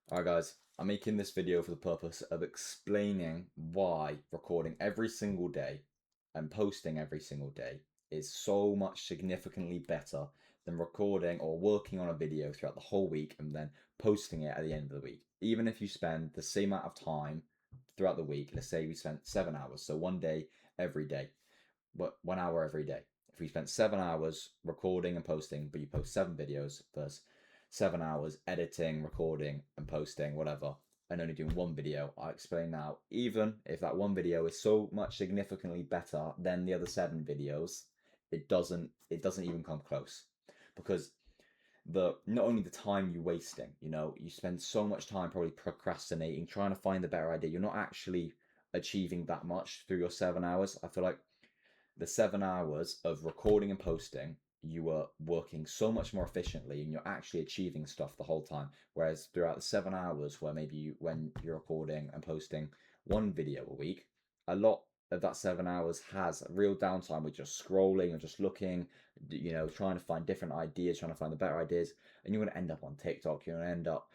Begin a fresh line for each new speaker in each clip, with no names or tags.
Alright guys, I'm making this video for the purpose of explaining why recording every single day and posting every single day is so much significantly better than recording or working on a video throughout the whole week and then posting it at the end of the week. Even if you spend the same amount of time throughout the week, let's say we spent 7 hours, so one day every day, but 1 hour every day. If we spent 7 hours recording and posting, but you post 7 videos versus 7 hours editing, recording, and posting, whatever, and only doing one video, I'll explain now. Even if that one video is so much significantly better than the other 7 videos, it doesn't even come close. Because the not only the time you're wasting, you spend so much time probably procrastinating, trying to find the better idea. You're not actually achieving that much through your 7 hours. I feel like the 7 hours of recording and posting, you are working so much more efficiently and you're actually achieving stuff the whole time. Whereas throughout the 7 hours, where maybe when you're recording and posting one video a week, a lot of that 7 hours has real downtime with just scrolling and just looking, trying to find different ideas, trying to find the better ideas, and you're going to end up on TikTok. You're going to end up,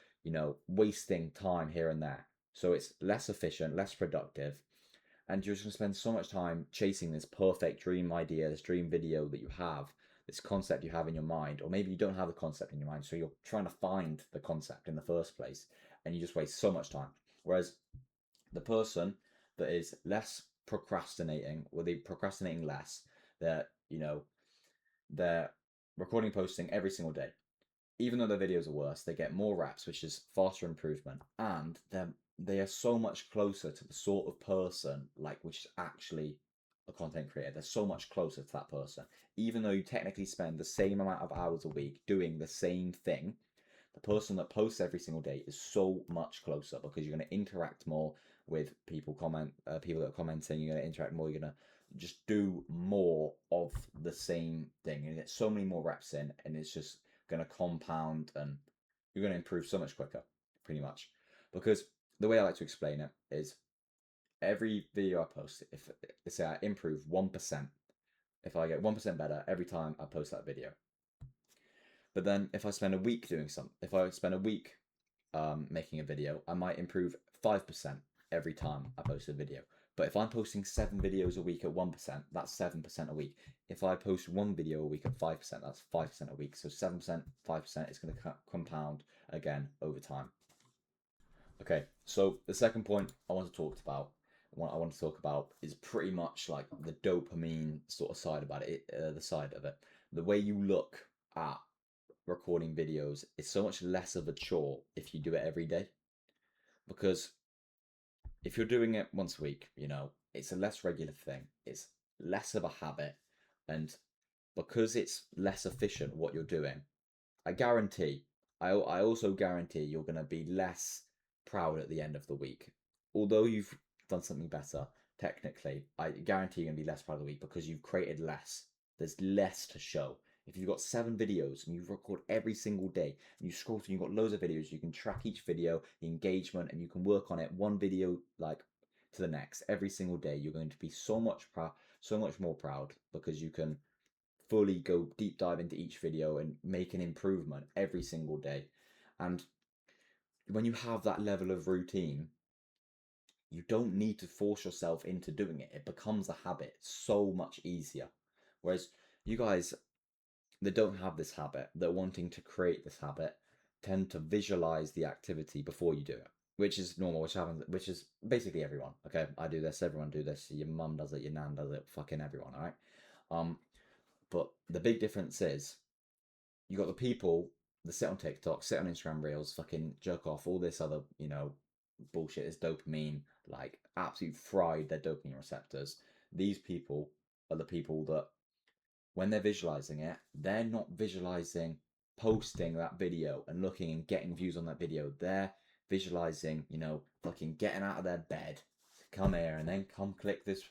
wasting time here and there. So it's less efficient, less productive, and you're just going to spend so much time chasing this perfect dream idea, this dream video that you have, this concept you have in your mind, or maybe you don't have the concept in your mind, so you're trying to find the concept in the first place, and you just waste so much time. Whereas the person that is less procrastinating, or they procrastinating less, they're they're recording, posting every single day, even though their videos are worse, they get more reps, which is faster improvement, and they are so much closer to the sort of person which is actually a content creator. They're so much closer to that person, even though you technically spend the same amount of hours a week doing the same thing. The person that posts every single day is so much closer because you're going to interact more with people that are commenting. You're going to interact more. You're going to just do more of the same thing and get so many more reps in, and it's just going to compound, and you're going to improve so much quicker, pretty much. Because the way I like to explain it is every video I post, if let's say I improve 1%, if I get 1% better every time I post that video. But then if I spend a week doing something, if I spend a week making a video, I might improve 5% every time I post a video. But if I'm posting 7 videos a week at 1%, that's 7% a week. If I post one video a week at 5%, that's 5% a week. So 7%, 5% is going to compound again over time. Okay, so the second point I want to talk about, what I want to talk about is pretty much like the dopamine sort of side about it, the side of it. The way you look at recording videos is so much less of a chore if you do it every day. Because if you're doing it once a week, it's a less regular thing. It's less of a habit. And because it's less efficient what you're doing, I guarantee, I also guarantee you're going to be less proud at the end of the week. Although you've done something better, technically, I guarantee you're going to be less proud of the week because you've created less. There's less to show. If you've got 7 videos and you record every single day and you scroll through, you've got loads of videos, you can track each video, the engagement, and you can work on it one video to the next every single day. You're going to be so much so much more proud because you can fully go deep dive into each video and make an improvement every single day. And when you have that level of routine, you don't need to force yourself into doing it. It becomes a habit so much easier. Whereas you guys that don't have this habit, that are wanting to create this habit, tend to visualize the activity before you do it, which is normal, which is basically everyone. Okay, I do this, everyone do this. Your mum does it, your nan does it, fucking everyone. All right. But the big difference is you got the people that sit on TikTok, sit on Instagram Reels, fucking jerk off, all this other, bullshit, is dopamine, absolute fried their dopamine receptors. These people are the people that, when they're visualizing it, they're not visualizing posting that video and looking and getting views on that video. They're visualizing, fucking getting out of their bed, come here, and then come click this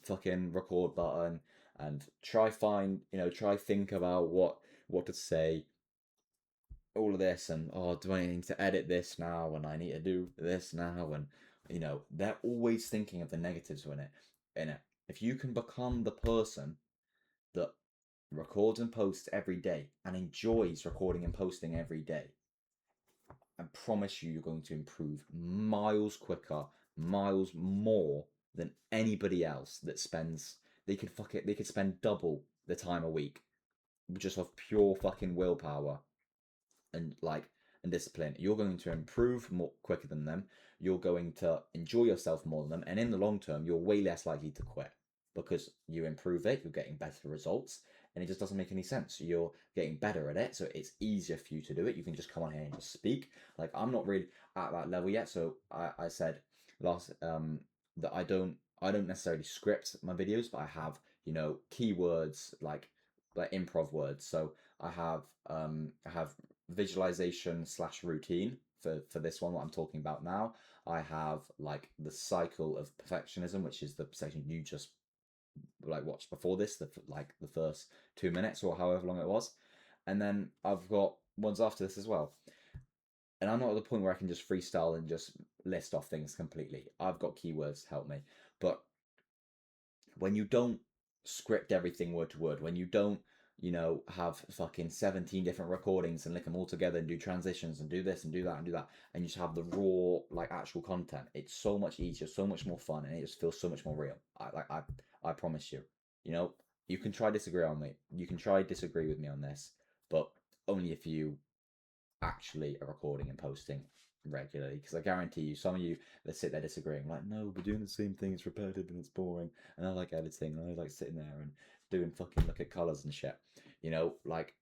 fucking record button and try think about what to say, all of this, and do I need to edit this now, and I need to do this now, and they're always thinking of the negatives in it. If you can become the person that records and posts every day and enjoys recording and posting every day, I promise you, you're going to improve miles quicker, miles more than anybody else that spends. They could fuck it. They could spend double the time a week just off pure fucking willpower and discipline. You're going to improve more quicker than them. You're going to enjoy yourself more than them, and in the long term, you're way less likely to quit because you improve it. You're getting better results, and it just doesn't make any sense. You're getting better at it, so it's easier for you to do it. You can just come on here and just speak. Like, I'm not really at that level yet, so I said last that I don't necessarily script my videos, but I have, keywords like improv words. So I have visualization slash routine for this one, what I'm talking about now. I have like the cycle of perfectionism, which is the section you just like watched before this, the first 2 minutes or however long it was. And then I've got ones after this as well. And I'm not at the point where I can just freestyle and just list off things completely. I've got keywords to help me. But when you don't script everything word to word, when you don't, have fucking 17 different recordings and link them all together and do transitions and do this and do that and do that, and you just have the raw, like, actual content, it's so much easier, so much more fun, and it just feels so much more real. I promise you. You can try disagree on me. You can try disagree with me on this, but only if you actually are recording and posting regularly, because I guarantee you, some of you that sit there disagreeing, like, no, we're doing the same thing, it's repetitive and it's boring, and I like editing, and I like sitting there and doing fucking look at colours and shit. Like,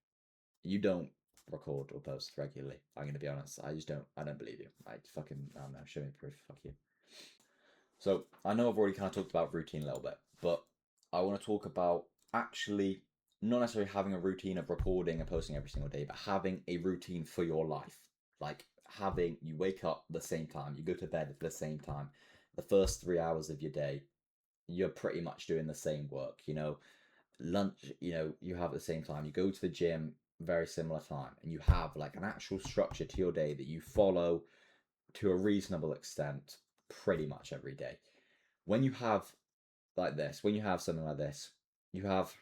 you don't record or post regularly. I'm gonna be honest. I don't believe you. I fucking, I don't know, show me proof. Fuck you. So I know I've already kind of talked about routine a little bit, but I want to talk about actually not necessarily having a routine of recording and posting every single day, but having a routine for your life. Like, having you wake up the same time, you go to bed at the same time. The first 3 hours of your day, you're pretty much doing the same work. Lunch, you have at the same time. You go to the gym, very similar time, and you have like an actual structure to your day that you follow to a reasonable extent pretty much every day. When you have when you have something like this, you have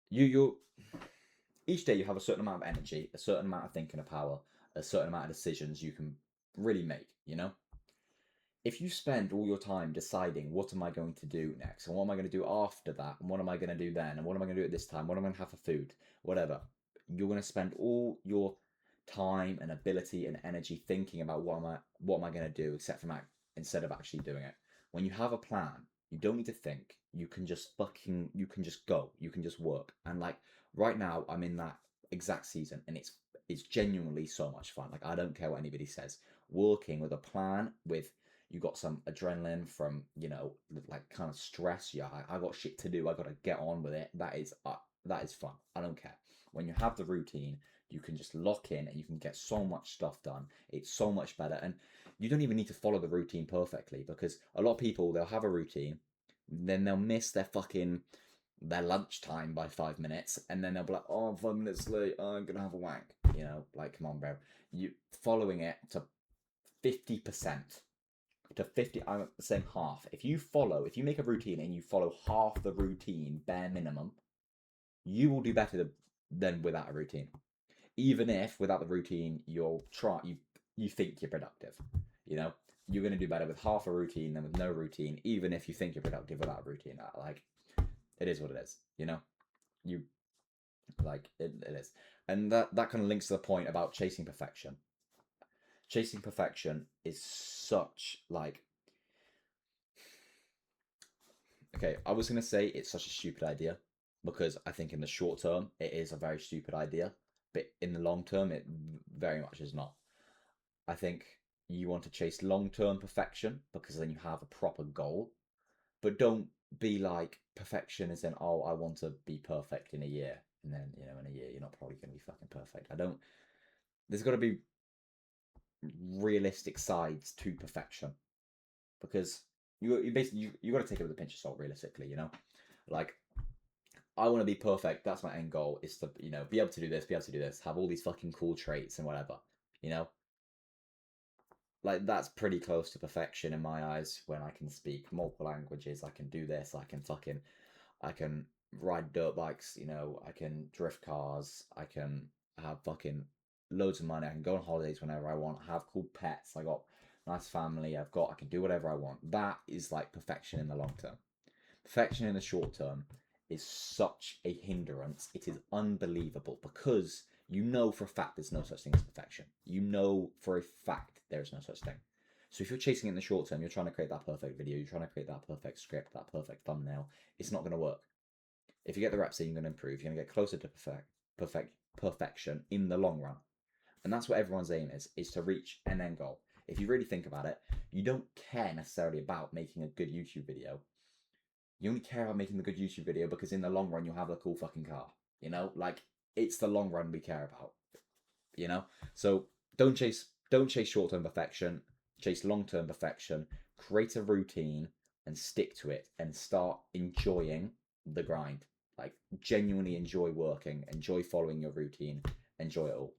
you each day you have a certain amount of energy, a certain amount of thinking of power, a certain amount of decisions you can really make. If you spend all your time deciding what am I going to do next, and what am I going to do after that, and what am I going to do then, and what am I going to do at this time, what am I going to have for food, whatever, you're going to spend all your time and ability and energy thinking about what am I going to do, instead of actually doing it. When you have a plan, you don't need to think. You can just go. You can just work. And like right now, I'm in that exact season, and it's genuinely so much fun. Like, I don't care what anybody says. Working with a plan, with you got some adrenaline from like kind of stress. Yeah, I got shit to do. I got to get on with it. That is fun. I don't care. When you have the routine, you can just lock in and you can get so much stuff done. It's so much better, and you don't even need to follow the routine perfectly, because a lot of people, they'll have a routine, then they'll miss their lunchtime by 5 minutes, and then they'll be like, oh, I'm 5 minutes late, oh, I'm gonna have a wank. Like, come on, bro. You following it to 50% to 50, I'm saying half. If you make a routine and you follow half the routine bare minimum, you will do better than without a routine. Even if without the routine you think you're productive. You're going to do better with half a routine than with no routine, even if you think you're productive without a routine. Like, it is what it is. You like it is. And that kind of links to the point about chasing perfection. Chasing perfection is such like, okay, I was going to say it's such a stupid idea, because I think in the short term it is a very stupid idea, but in the long term it very much is not. I think you want to chase long term perfection because then you have a proper goal, but don't be like perfection as in, oh, I want to be perfect in a year, and then in a year you're not probably going to be fucking perfect. I don't. There's got to be realistic sides to perfection, because you basically you got to take it with a pinch of salt. Realistically, like, I want to be perfect. That's my end goal, is to be able to do this, be able to do this, have all these fucking cool traits and whatever. Like, that's pretty close to perfection in my eyes. When I can speak multiple languages, I can do this, I can ride dirt bikes, I can drift cars, I can have fucking loads of money. I can go on holidays whenever I want. Have cool pets. I got nice family. I can do whatever I want. That is like perfection in the long term. Perfection in the short term is such a hindrance. It is unbelievable because you know for a fact there's no such thing as perfection. You know for a fact there is no such thing. So if you're chasing it in the short term, you're trying to create that perfect video, you're trying to create that perfect script, that perfect thumbnail. It's not going to work. If you get the reps in, you're going to improve. You're going to get closer to perfection in the long run. And that's what everyone's aim is to reach an end goal. If you really think about it, you don't care necessarily about making a good YouTube video. You only care about making the good YouTube video because in the long run you'll have a cool fucking car. You know, like it's the long run we care about. You know, so don't chase short-term perfection. Chase long-term perfection. Create a routine and stick to it, and start enjoying the grind. Like genuinely enjoy working, enjoy following your routine, enjoy it all.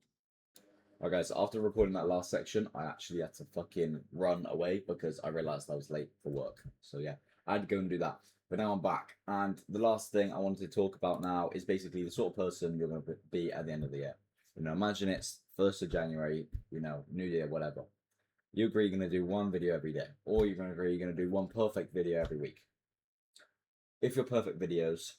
Okay, so after recording that last section, I actually had to fucking run away because I realized I was late for work. So yeah, I had to go and do that. But now I'm back, and the last thing I wanted to talk about now is basically the sort of person you're going to be at the end of the year. You know, imagine it's 1st of January, you know, New Year, whatever. You agree you're going to do one video every day, or you're going to agree you're going to do one perfect video every week. If your perfect videos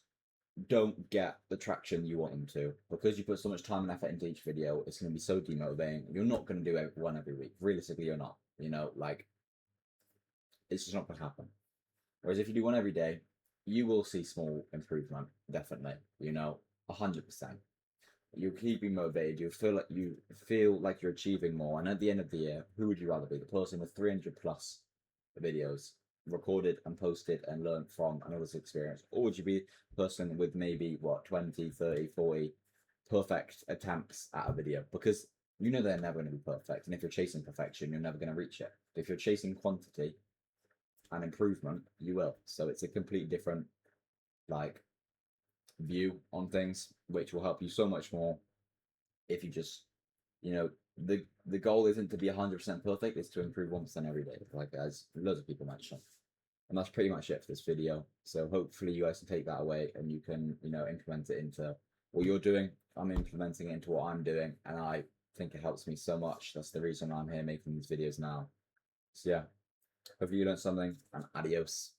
don't get the traction you want them to, because you put so much time and effort into each video, it's going to be so demotivating. You're not going to do one every week. Realistically, you're not. You know, like, it's just not going to happen. Whereas if you do one every day, you will see small improvement, definitely. You know, 100%. You'll keep being motivated. You feel like you're achieving more. And at the end of the year, who would you rather be? The person with 300 plus videos recorded and posted and learned from another's experience, or would you be the person with maybe what 20, 30, 40 perfect attempts at a video? Because you know they're never going to be perfect, and if you're chasing perfection, you're never going to reach it. If you're chasing quantity and improvement, you will. So it's a completely different like view on things, which will help you so much more if you just, you know, the goal isn't to be 100% perfect, it's to improve 1% every day, like as loads of people mention. And that's pretty much it for this video. So hopefully you guys can take that away and you can, you know, implement it into what you're doing. I'm implementing it into what I'm doing, and I think it helps me so much. That's the reason I'm here making these videos now. So yeah, hopefully you learned something, and adios.